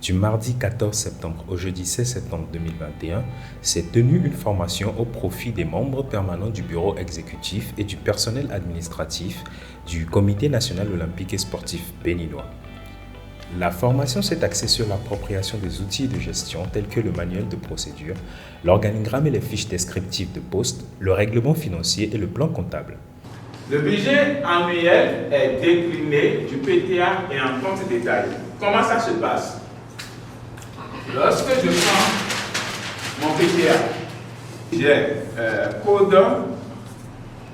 Du mardi 14 septembre au jeudi 16 septembre 2021, s'est tenue une formation au profit des membres permanents du bureau exécutif et du personnel administratif du Comité national olympique et sportif béninois. La formation s'est axée sur l'appropriation des outils de gestion tels que le manuel de procédure, l'organigramme et les fiches descriptives de poste, le règlement financier et le plan comptable. Le budget annuel est décliné du PTA et en compte détail. Comment ça se passe? Lorsque je prends mon PTA, j'ai code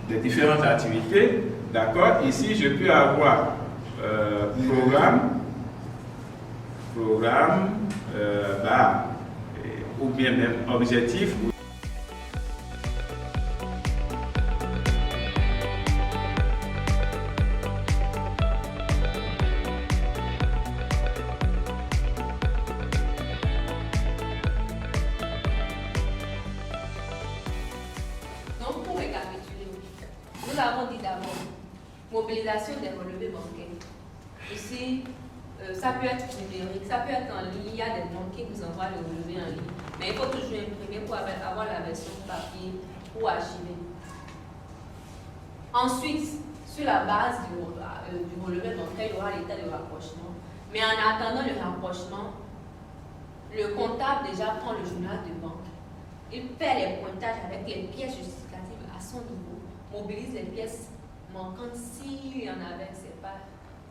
des différentes activités. D'accord? Ici, je peux avoir programme, ou bien même objectif. Donc, pour récapituler, nous avons dit d'abord mobilisation des relevés bancaires. Ici, ça peut être numérique, ça peut être en ligne. Il y a des banques qui vous envoient le relevé en ligne. Mais il faut toujours imprimer pour avoir la version papier ou archivée. Ensuite, sur la base du relevé bancaire, il y aura l'état de rapprochement. Mais en attendant le rapprochement, le comptable déjà prend le journal de banque. Il fait les pointages avec les pièces justificatives à son niveau, mobilise les pièces manquantes s'il y en avait, c'est pas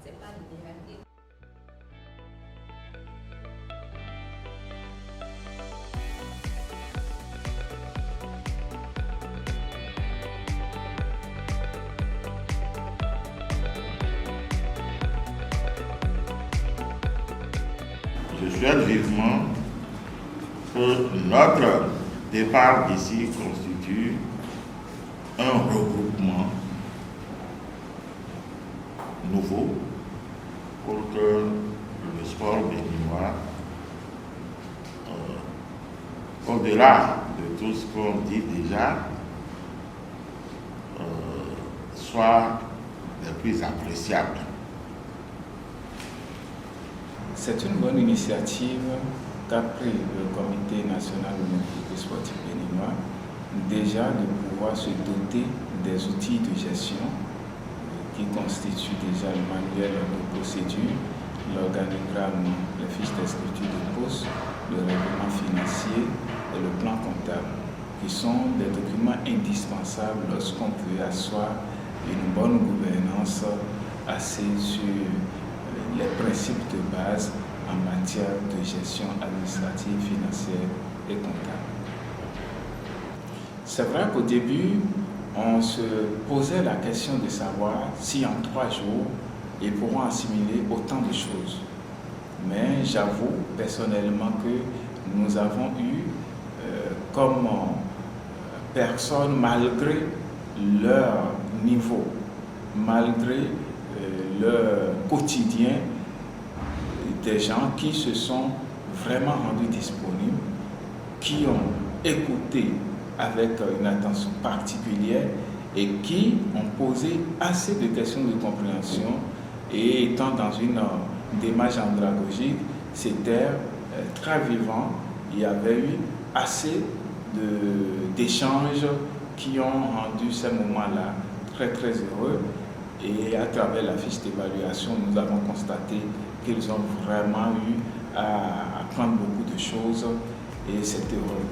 l'idéal. Je souhaite vivement que notre départ d'ici constitue un regroupement nouveau pour que le sport béninois, au-delà de tout ce qu'on dit déjà, soit le plus appréciable. C'est une bonne initiative qu'a pris le Comité national olympique et sportif béninois, déjà de pouvoir se doter des outils de gestion qui constituent déjà le manuel de procédure, l'organigramme, les fiches descriptives de poste, le règlement financier et le plan comptable, qui sont des documents indispensables lorsqu'on veut asseoir une bonne gouvernance assise sur les principes de base en matière de gestion administrative, financière et comptable. C'est vrai qu'au début, on se posait la question de savoir si en 3 jours, ils pourront assimiler autant de choses. Mais j'avoue personnellement que nous avons eu comme personne, malgré leur niveau, malgré leur quotidien, des gens qui se sont vraiment rendus disponibles, qui ont écouté avec une attention particulière et qui ont posé assez de questions de compréhension, et étant dans une démarche andragogique, c'était très vivant. Il y avait eu assez d'échanges qui ont rendu ces moments-là très très heureux. Et à travers la fiche d'évaluation, nous avons constaté qu'ils ont vraiment eu à apprendre beaucoup de choses, et c'est heureux.